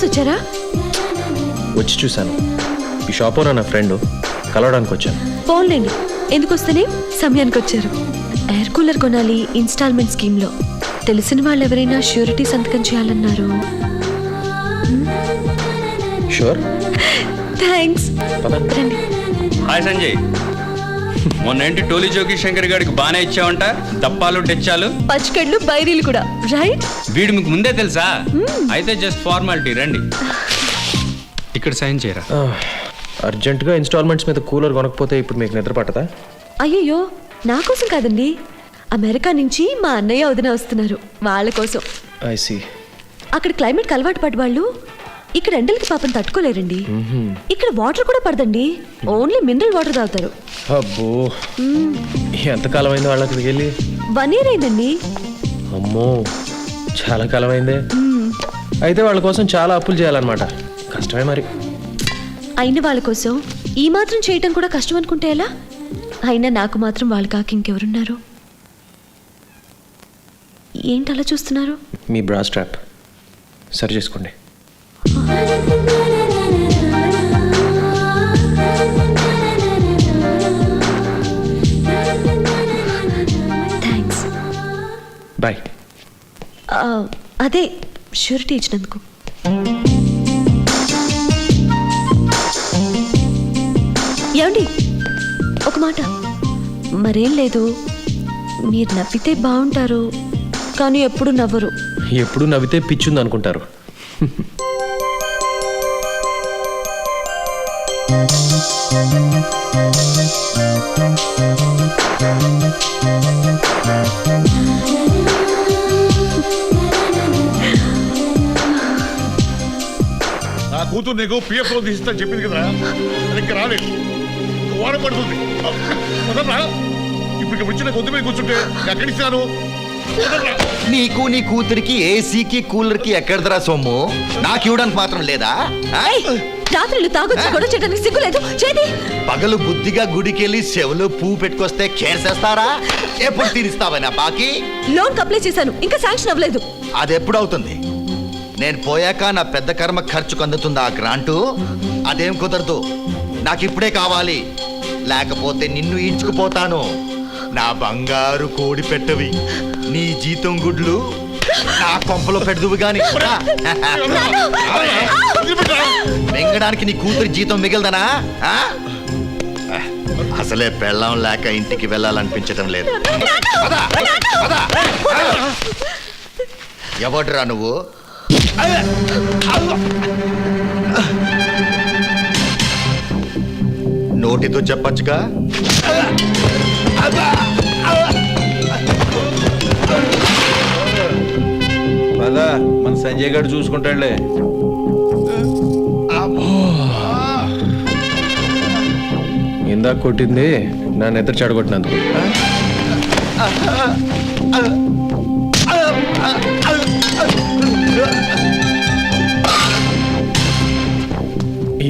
చూసి వచ్చారా? వచ్చి చూశాను. ఈ షాప్ ఓనర్ నా ఫ్రెండ్, కలవడానికి వచ్చాను. పోన్లేండి, ఎందుకు వస్తేనే సమయానికి వచ్చారు. ఎయిర్ కూలర్ కొనాలి ఇన్స్టాల్మెంట్ స్కీమ్లో. తెలిసిన వాళ్ళు ఎవరైనా ష్యూరిటీ సంతకం చేయాలన్నారు. షూర్. థ్యాంక్స్. రండి. హాయ్ సంజయ్, మొన్నేంటి టోలీ జోకి శంకర్ గారికి బాగానే ఇచ్చావంట, దప్పాలు టెచ్చాలు పచ్చికడ్లు బైరీలు కూడా, రైట్? వీడు మీకు ముందే తెలుసా? అయితే జస్ట్ ఫార్మాలిటీ, రండి ఇక్కడ సైన్ చేయరా. అర్జెంటుగా ఇన్స్టాల్మెంట్స్ మీద కూలర్ కొనకపోతే ఇప్పుడు మీకు నిద్ర పట్టదా? అయ్యయ్యో, నా కోసం కాదండి, అమెరికా నుంచి మా అన్నయ్య వదిన వస్తున్నారు, వాళ్ళ కోసం. I see. అక్కడ క్లైమేట్కి అలవాటు పడ్డ వాళ్ళు ఇక్కడ ఎండలకి పాపం తట్టుకోలేరండి. ఇక్కడ వాటర్ కూడా పడదండి, ఓన్లీ మినరల్ వాటర్ తాగుతారు. అబ్బో, ఎంతకాలం అయింది వాళ్ళకి వెళ్ళి? 1 year అయిందండి. అమ్మో, చాలా కాలం అయిందే. అయితే వాళ్ళ కోసం చాలా అప్పులు చేయాలన్నమాట. కష్టమే మరి. అయిన వాళ్ళ కోసం ఈ మాత్రం చేయటం కూడా కష్టం అనుకుంటే ఎలా? అయినా నాకు మాత్రం వాళ్ళు కాక ఇంకెవరున్నారు? ఏంటి అలా చూస్తున్నారు? మీ బ్రా స్ట్రాప్ సరి చేసుకోండి. థ్యాంక్స్. బాయ్. అదే ష్యూరిటీ ఇచ్చినందుకు. ఏమండి, ఒక మాట. మరేం లేదు, మీరు నవ్వితే బాగుంటారు, కానీ ఎప్పుడు నవ్వరు. ఎప్పుడు నవ్వితే పిచ్చుంది అనుకుంటారు. నా కూతురు నీకు పిఎఫ్ లోన్ తీసిస్తా చెప్పింది కదా, అది ఇంకా రాలేదు. వారం పడుతుంది. ఇప్పుడు వచ్చిన కొద్ది మీద కూర్చుంటే ఎక్కడిస్తాను? నీకు నీ కూతురికి ఏసీకి కూలర్కి ఎక్కడదరా సొమ్ము? నాకు ఇవ్వడానికి మాత్రం లేదా? రాత్రులు తాగొచ్చి గొడవ చేయడానికి సిగ్గులేదు? చేది పగలు బుద్ధిగా గుడికెళ్ళి చెవులు పువ్వు పెట్టుకొస్తే కేసేస్తారా? ఎప్పుడు తీరుస్తావనా బాకీ? లోన్ అప్లై చేశాను, ఇంకా శాంక్షన్ అవ్వలేదు. అది ఎప్పుడు అవుతుంది? నేను పోయాక నా పెద్ద కర్మ ఖర్చుకు అందుతుంది ఆ గ్రాంటు. అదేం కుదరదు, నాకు ఇప్పుడే కావాలి, లేకపోతే నిన్ను ఈడ్చుకుపోతాను. నా బంగారు కోడి పెట్టవి, నీ జీతం గుడ్లు నా కొంపలో పెడదువు గాని. మింగడానికి నీ కూతురి జీతం మిగలదనా? అసలే పెళ్ళం లేక ఇంటికి వెళ్ళాలనిపించటం లేదు. ఎవడ్రా నువ్వు? నోటితో చెప్పచ్చుగా. పదా, మన సంజయ్ గారు చూసుకుంటాడులే. ఇందాక కొట్టింది నా నిద్ర చెడగొట్టినందుకు.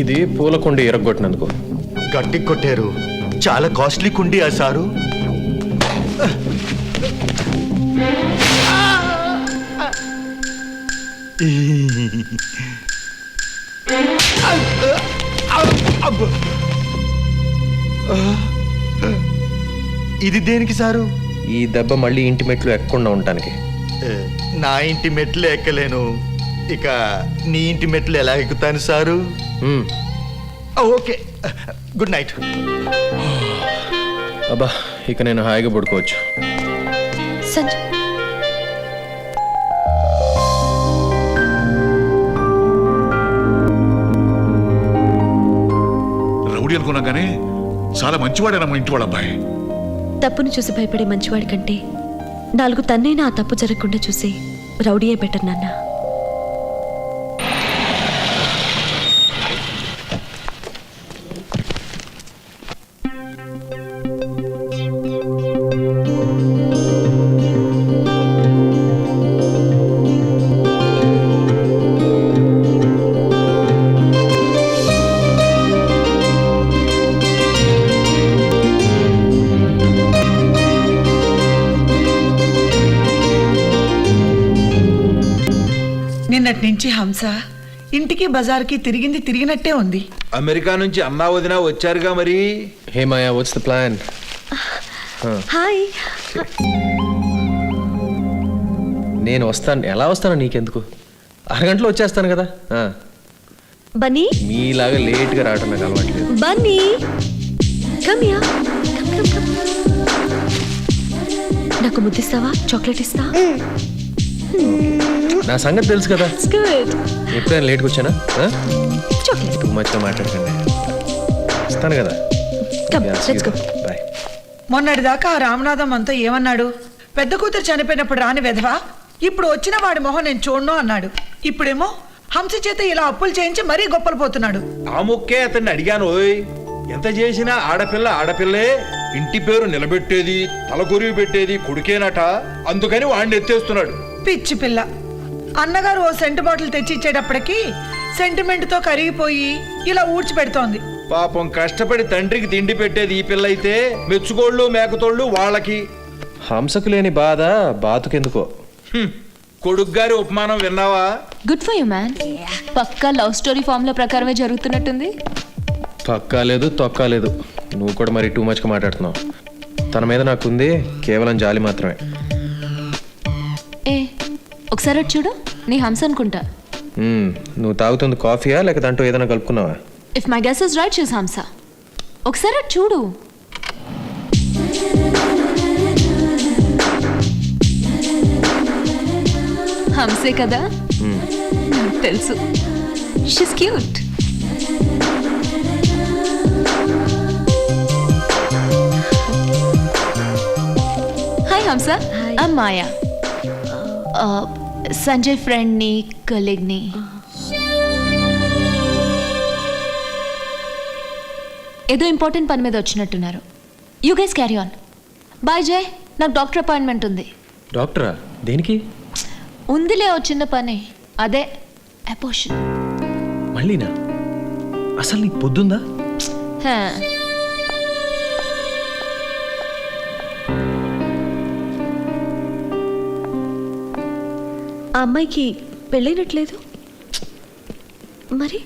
ఇది పూల కుండి ఇరగొట్టినందుకు. గట్టి కొట్టారు, చాలా కాస్ట్లీ కుండి ఆ సారు. ఇది దేనికి సారు? ఈ దెబ్బ మళ్ళీ ఇంటి మెట్లు ఎక్కకుండా ఉండటానికి. నా ఇంటి మెట్లు ఎక్కలేను, ఇక నీ ఇంటి మెట్లు ఎలా ఎక్కుతాను సారు? Okay, good night. అబ్బా, ఇక నేను హాయిగా పడుకోవచ్చు. సంజయ్, రౌడీ అనుకున్నా కానీ చాలా మంచివాడేనా ఇంటి వాళ్ళ అబ్బాయి. తప్పును చూసి భయపడే మంచివాడి కంటే 4 తన్నైనా ఆ తప్పు జరగకుండా చూసి రౌడీయే బెటర్ నాన్న. నిన్నటి నుంచి హంస ఇంటికి బజార్కి తిరిగింది తిరిగినట్టే ఉంది. అమెరికా నుంచి అన్నా వదినా వచ్చారుగా మరి. హే మాయా, వాట్స్ ద ప్లాన్? హాయ్. నేను వస్తాను. ఎలా వస్తానో నీకెందుకు, అరగంటలో వచ్చేస్తాను కదా. బన్నీ, మీలాగా లేట్గా రావటం నాకు అలవాట్లేదు. Bunny, come yeah, come come come. నాకు ముద్దిస్తావా? చాక్లెట్ ఇస్తా? నా సంగతి తెలుసు కదా. గుడ్. ఎప్పుడైనా లేట్గా వచ్చానా? చాక్లెట్. టూ మచ్గా మాట్లాడకండి. వస్తాను కదా. Come, let's go. బాయ్. మొన్నటిదాకా ఆ రామనాథం అంతా ఏమన్నాడు? పెద్ద కూతురు చనిపోయినప్పుడు రాని వెధవా, ఇప్పుడు వచ్చిన వాడి మొహం నేను చూడను అన్నాడు. ఇప్పుడేమో హంస చేత ఇలా అప్పులు చేయించి మరీ గొప్పలు పోతున్నాడు. ఆ ముక్కే అతన్ని అడిగాను. ఓయ్, ఎంత చేసినా ఆడపిల్ల ఆడపిల్లే, ఇంటి పేరు నిలబెట్టేది, తలకొరివి పెట్టేది కొడుకేనట, అందుకని వాడిని ఎత్తేస్తున్నాడు. పిచ్చి పిల్ల. అన్నగారు ఓ సెంటు బాటిల్ తెచ్చిచ్చేటప్పటికి సెంటిమెంట్తో కరిగిపోయి ఇలా ఊడ్చిపెడుతోంది. పాపం కష్టపడి తండ్రికి తిండి పెట్టేది ఈ పిల్ల అయితే, మెచ్చుకోళ్ళు మేకతోళ్ళు వాళ్ళకి. హంసకు లేని బాధ బాతుకెందుకో. కొడుకు గారి ఉపమానం విన్నావా? Good for you man. పక్కా లవ్ స్టోరీ ఫామ్ లో ప్రకారమే జరుగుతున్నట్టుంది. పక్కా లేదు, తొక్కా లేదు. నువ్వు కూడా మరి టూ మచ్గా మాట్లాడుతున్నావు. తన మీద నాకుంది కేవలం జాలి మాత్రమే. ఏ ఒకసారి అటు చూడు, నీ హంస అనుకుంటా. నువ్వు తాగుతుంది కాఫీయా లేక దాంట్లో ఏదైనా కలుపుకున్నావా? If my guess is right, she's Hamsa. ఒకసారి అటు చూడు. హంసే కదా, నాకు తెలుసు. She's cute. Hi Hamsa. I'm Maya, Sanjay ఫ్రెండ్ని, కలీగ్ని. ఏదో ఇంపార్టెంట్ పని మీద వచ్చినట్టున్నారు. You guys carry on. Bye Jay, నాకు డాక్టర్ అపాయింట్మెంట్ ఉంది. డాక్టరా? దేనికి? ఉందిలే ఓ చిన్న పని, అదే అపోషన్. మళ్ళీనా? అసలు నీకు పొద్దుందా? ఆ అమ్మాయికి పెళ్ళైనట్లేదు మరి?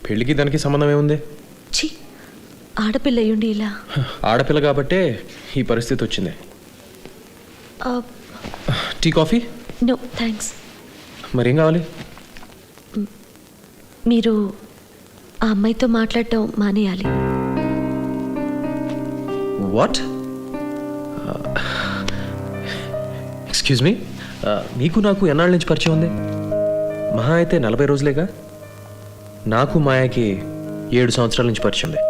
పెళ్ళికి దానికి సంబంధం ఏముంది? ఛీ, ఆడపిల్ల అయ్యుండి ఇలా. ఆడపిల్ల కాబట్టే ఈ పరిస్థితి వచ్చింది. Tea coffee? No thanks. మరేం కావాలి? మీరు ఆ అమ్మాయితో మాట్లాడటం మానేయాలి. వాట్? ఎక్స్క్యూజ్ మీ, మీకు నాకు ఎన్నాళ్ళ నుంచి పరిచయం ఉంది? మహా అయితే 40 రోజులేగా. నాకు మాయాకి 7 సంవత్సరాల నుంచి పరిచయం ఉంది.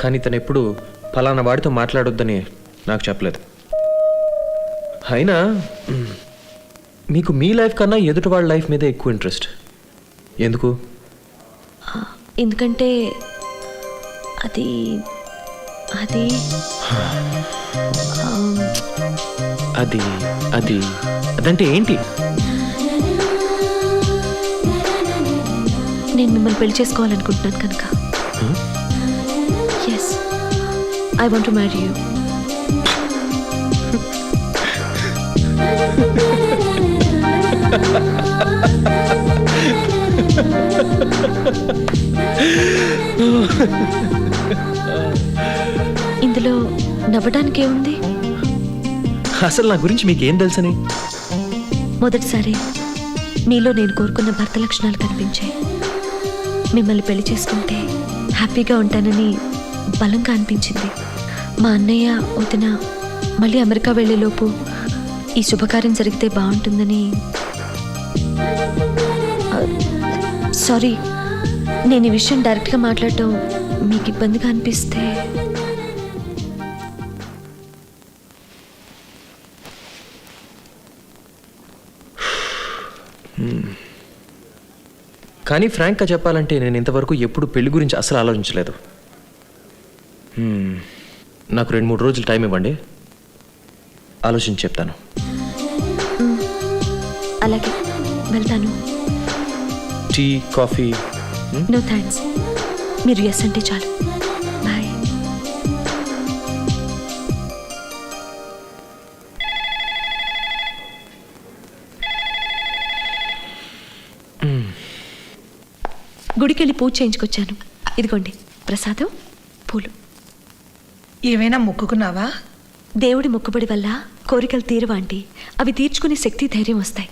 కానీ తను ఎప్పుడు ఫలానా వాడితో మాట్లాడొద్దని నాకు చెప్పలేదు. అయినా మీకు మీ లైఫ్ కన్నా ఎదుటి వాళ్ళ లైఫ్ మీద ఎక్కువ ఇంట్రెస్ట్ ఎందుకు? ఎందుకంటే అది అది అది అది అదంటే ఏంటి? నేను మిమ్మల్ని పెళ్లి చేసుకోవాలనుకుంటున్నాను కనుక. Yes, I want to marry you. ఇందులో నవ్వడానికి ఏముంది? అసలు నా గురించి మీకేం తెలుసని? మొదటిసారి మీలో నేను కోరుకున్న భర్త లక్షణాలు కనిపించాయి. మిమ్మల్ని పెళ్లి చేసుకుంటే హ్యాపీగా ఉంటానని బలంగా అనిపించింది. మా అన్నయ్య వదిన మళ్ళీ అమెరికా వెళ్ళేలోపు ఈ శుభకార్యం జరిగితే బాగుంటుందని. సారీ, నేను ఈ విషయం డైరెక్ట్గా మాట్లాడటం మీకు ఇబ్బందిగా అనిపిస్తే. కానీ ఫ్రాంక్గా చెప్పాలంటే నేను ఇంతవరకు ఎప్పుడు పెళ్లి గురించి అసలు ఆలోచించలేదు. నాకు 2-3 రోజులు టైం ఇవ్వండి, ఆలోచించి చెప్తాను. అలాగే, వెళ్తాను. Tea coffee? నో థ్యాంక్స్, మీరు ఎస్ అంటే చాలు. బాయ్. గుడికెళ్ళి పూజ చేయించుకొచ్చాను. ఇదిగోండి ప్రసాదం, పూలు. ఏమైనా మొక్కుకున్నావా? దేవుడి మొక్కుబడి వల్ల కోరికలు తీరవా ఆంటీ. అవి తీర్చుకునే శక్తి, ధైర్యం వస్తాయి.